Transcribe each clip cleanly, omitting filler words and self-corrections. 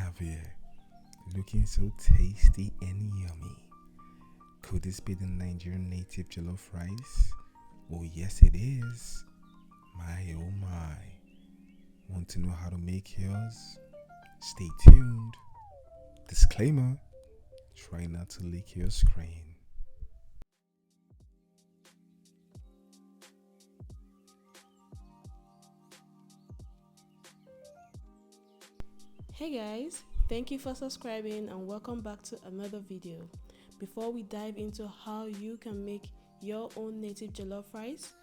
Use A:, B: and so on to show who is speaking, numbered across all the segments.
A: have here? Looking so tasty and yummy. Could this be the Nigerian Native Jollof Rice? Oh yes it is. My oh my. Want to know how to make yours? Stay tuned. Disclaimer. Try not to lick your screen.
B: Hey guys, thank you for subscribing and welcome back to another video. Before we dive into how you can make your own native jollof rice,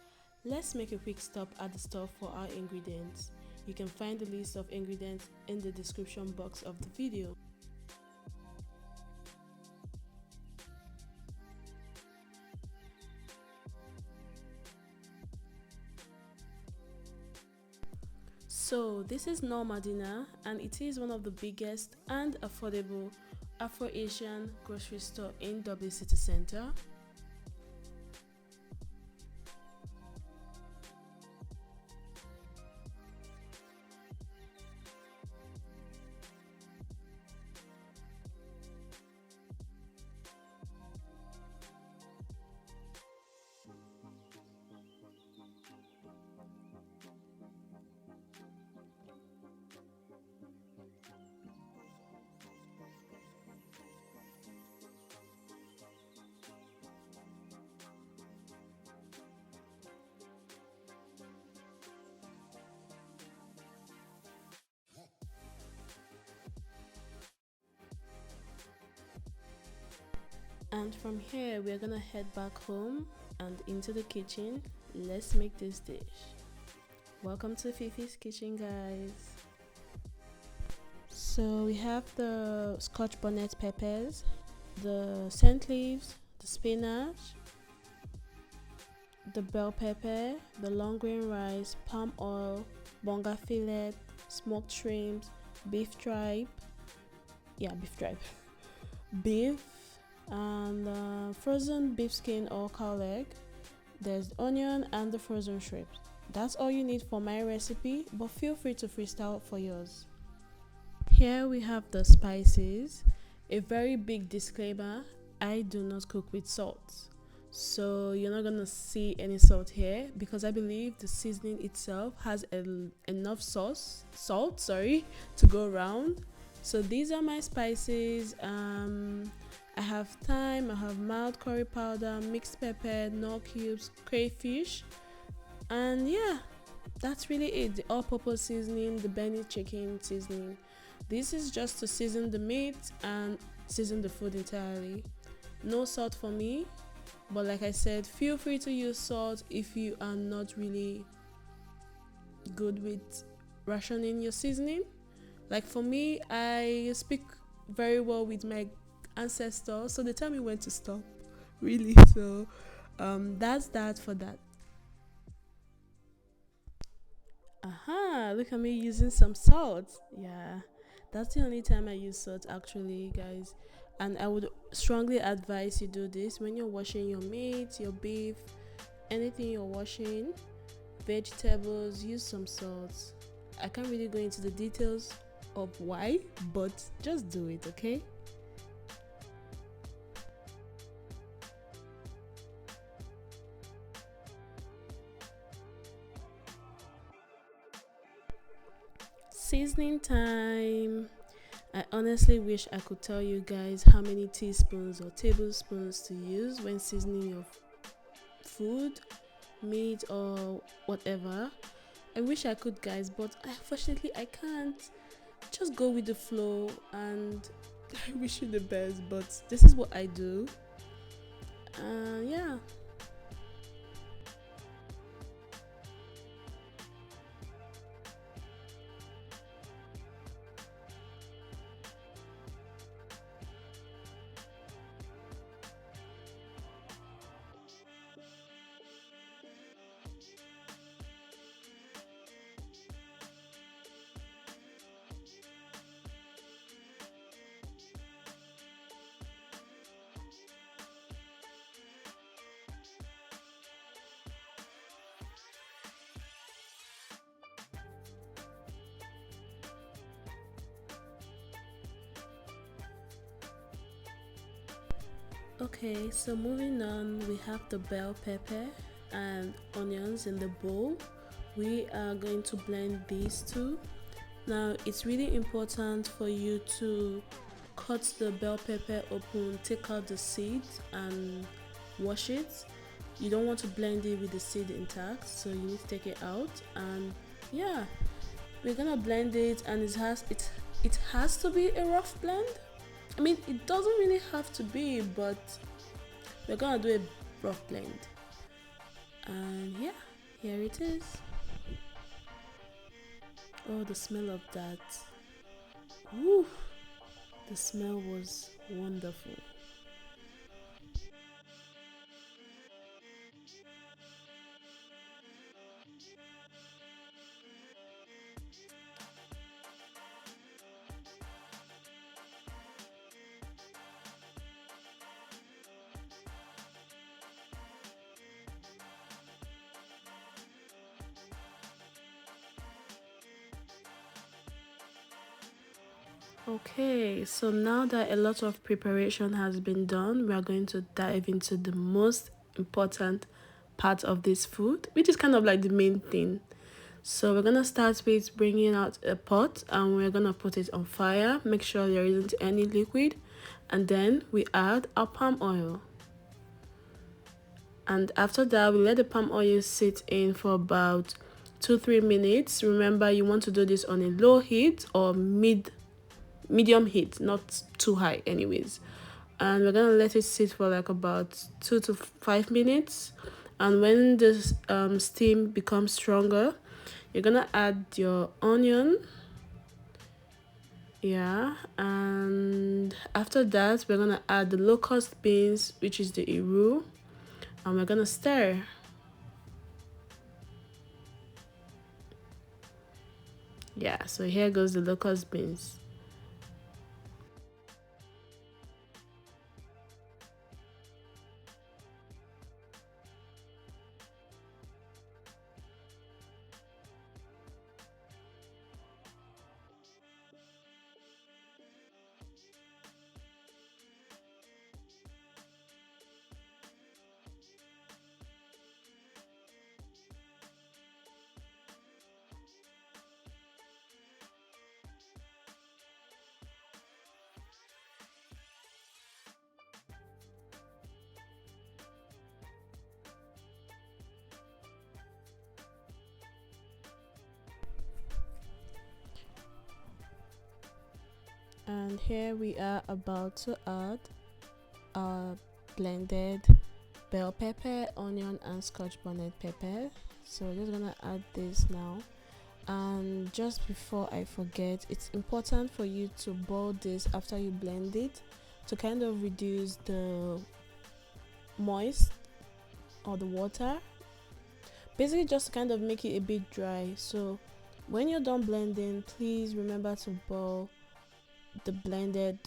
B: let's make a quick stop at the store for our ingredients. You can find the list of ingredients in the description box of the video. So this is Knorr Medina and it is one of the biggest and affordable Afro-Asian grocery store in Dublin City Centre. And from here we're gonna head back home and into the kitchen. Let's make this dish. Welcome to Fiffy'S kitchen, guys. So we have the Scotch bonnet peppers, the scent leaves, the spinach, the bell pepper, the long grain rice, palm oil, bonga fillet, smoked shrimps, beef tripe, beef, and frozen beef skin or cow leg. There's onion and the frozen shrimps. That's all you need for my recipe, but feel free to freestyle for yours. Here we have the spices. A very big disclaimer, I do not cook with salt, so you're not gonna see any salt here because I believe the seasoning itself has enough salt to go around. So these are my spices. I have thyme, I have mild curry powder, mixed pepper, Knorr cubes, crayfish, and yeah, that's really it. The all-purpose seasoning, the Benny chicken seasoning. This is just to season the meat and season the food entirely. No salt for me, but like I said, feel free to use salt if you are not really good with rationing your seasoning. Like for me, I speak very well with my ancestors, so they tell me when to stop, really. So that's that for that. Look at me using some salt. Yeah, that's the only time I use salt actually, guys, and I would strongly advise you do this when you're washing your meat, your beef, anything you're washing, vegetables. Use some salt. I can't really go into the details of why, but just do it, okay? Seasoning time. I honestly wish I could tell you guys how many teaspoons or tablespoons to use when seasoning your food, meat, or whatever. I wish I could, guys, but unfortunately I can't. Just go with the flow, and I wish you the best, but this is what I do. Yeah. Okay, so moving on, we have the bell pepper and onions in the bowl. We are going to blend these two. Now, it's really important for you to cut the bell pepper open, take out the seeds and wash it. You don't want to blend it with the seed intact, so you need to take it out. And yeah, we're gonna blend it, and it has to be a rough blend. I mean, it doesn't really have to be, but we're gonna do a rough blend. And yeah, here it is. Oh, the smell of that. Woo! The smell was wonderful. Okay, so now that a lot of preparation has been done, we are going to dive into the most important part of this food, which is kind of like the main thing. So we're gonna start with bringing out a pot, and we're gonna put it on fire. Make sure there isn't any liquid, and then we add our palm oil. And after that, we let the palm oil sit in for about 2-3 minutes. Remember, you want to do this on a low heat or medium heat, not too high anyways. And we're gonna let it sit for like about 2 to 5 minutes. And when this steam becomes stronger, you're gonna add your onion. Yeah, and after that, we're gonna add the locust beans, which is the iru, and we're gonna stir. Yeah, so here goes the locust beans. And here we are about to add our blended bell pepper, onion and Scotch bonnet pepper. So we're just gonna add this now. And just before I forget, it's important for you to boil this after you blend it to kind of reduce the moist or the water, basically just to kind of make it a bit dry. So when you're done blending, please remember to boil the blended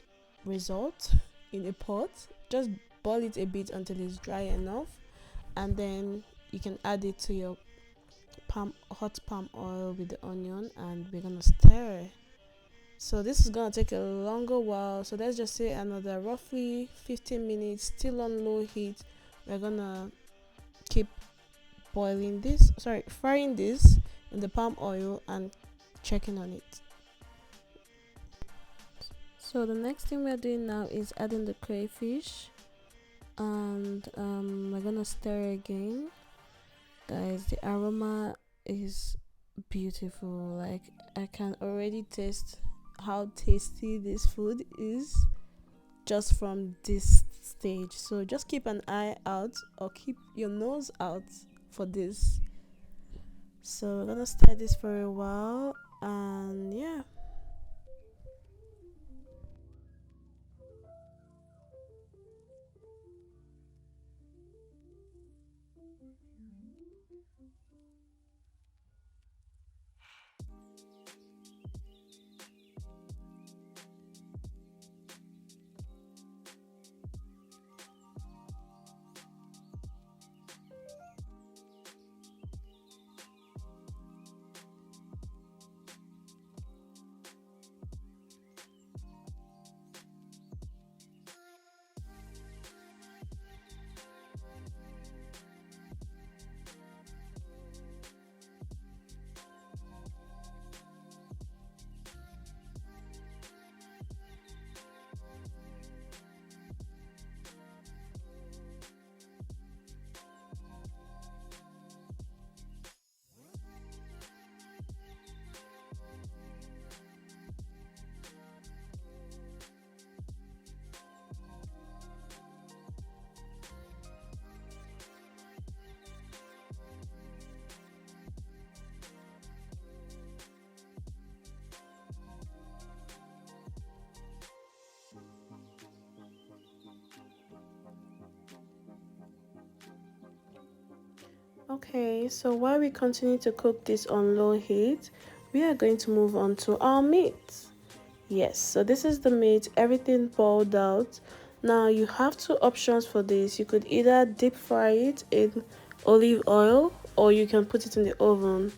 B: result in a pot. Just boil it a bit until it's dry enough, and then you can add it to your hot palm oil with the onion, and we're gonna stir. So this is gonna take a longer while, so let's just say another roughly 15 minutes, still on low heat. We're gonna keep frying this in the palm oil and checking on it. So the next thing we're doing now is adding the crayfish, and we're gonna stir again. Guys, the aroma is beautiful. Like, I can already taste how tasty this food is just from this stage. So just keep an eye out, or keep your nose out for this. So we're gonna stir this for a while, and yeah. Okay, so while we continue to cook this on low heat, we are going to move on to our meat. Yes, so this is the meat, everything boiled out. Now you have two options for this. You could either deep fry it in olive oil or you can put it in the oven.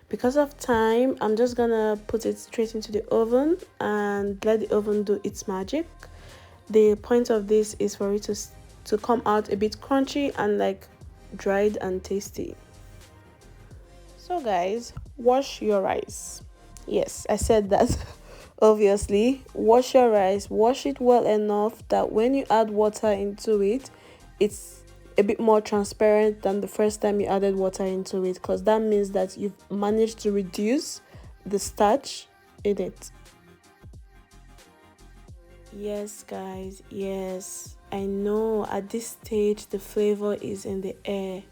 B: Because of time, I'm just gonna put it straight into the oven and let the oven do its magic. The point of this is for it to come out a bit crunchy and like dried and tasty. So guys, wash your rice. Yes, I said that. Obviously, wash your rice, wash it well enough that when you add water into it, it's a bit more transparent than the first time you added water into it, because that means that you've managed to reduce the starch in it. Yes guys, yes, I know at this stage the flavor is in the air.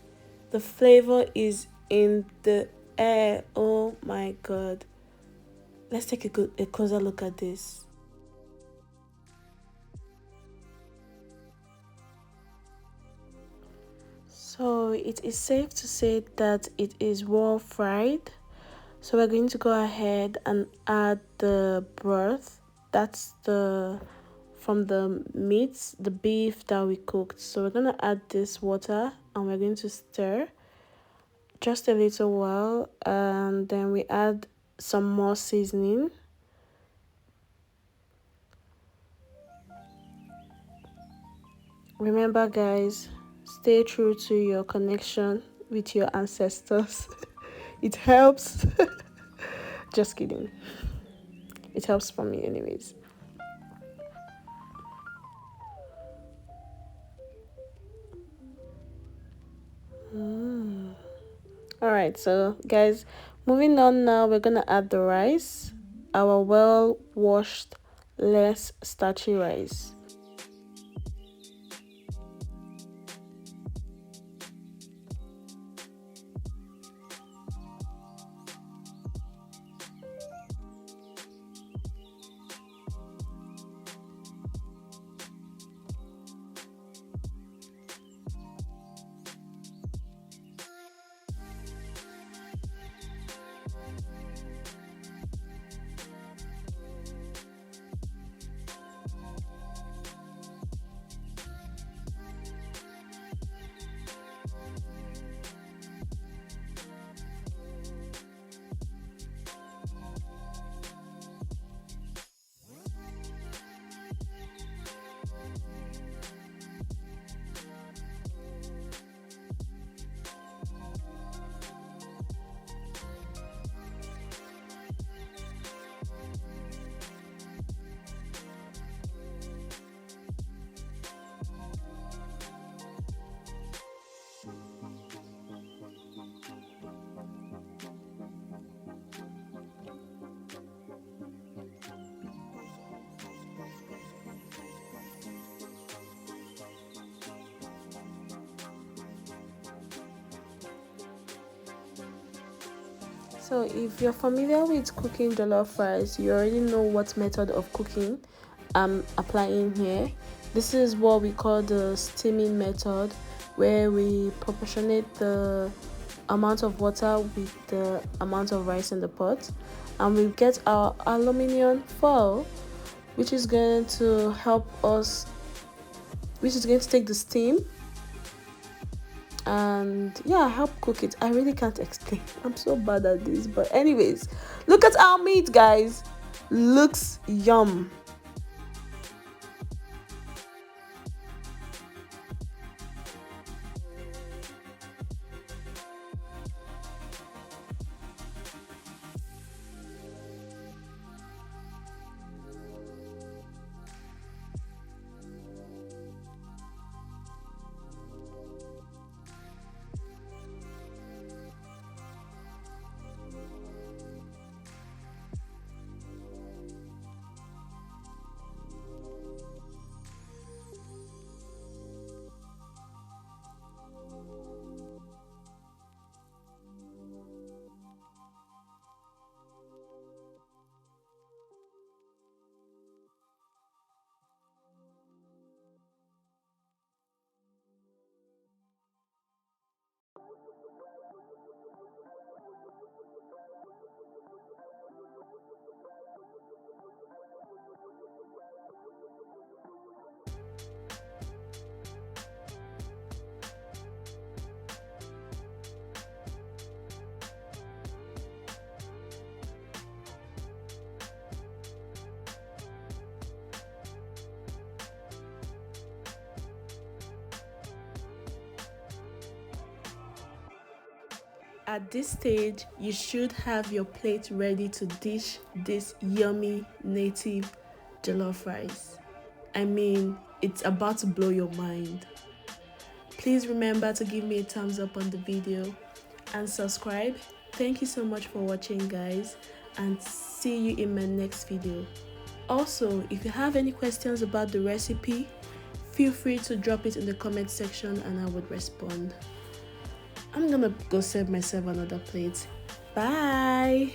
B: The flavor is in the air. Oh my god. Let's take a closer look at this. So it is safe to say that it is well fried. So we're going to go ahead and add the broth. That's the from the meat, the beef that we cooked. So we're gonna add this water and we're going to stir just a little while, and then we add some more seasoning. Remember guys, stay true to your connection with your ancestors. It helps. Just kidding. It helps for me anyways. All right, so guys, moving on now, we're gonna add the rice, our well washed, less starchy rice. So if you're familiar with cooking jollof rice, you already know what method of cooking I'm applying here. This is what we call the steaming method, where we proportionate the amount of water with the amount of rice in the pot, and we get our aluminium foil, which is going to help us, which is going to take the steam and yeah, help cook it. I really can't explain. I'm so bad at this, but anyways, look at our meat guys. Looks yum. At this stage, you should have your plate ready to dish this yummy native jollof rice. I mean, it's about to blow your mind. Please remember to give me a thumbs up on the video and subscribe. Thank you so much for watching, guys, and see you in my next video. Also, if you have any questions about the recipe, feel free to drop it in the comment section and I would respond. I'm gonna go serve myself another plate. Bye!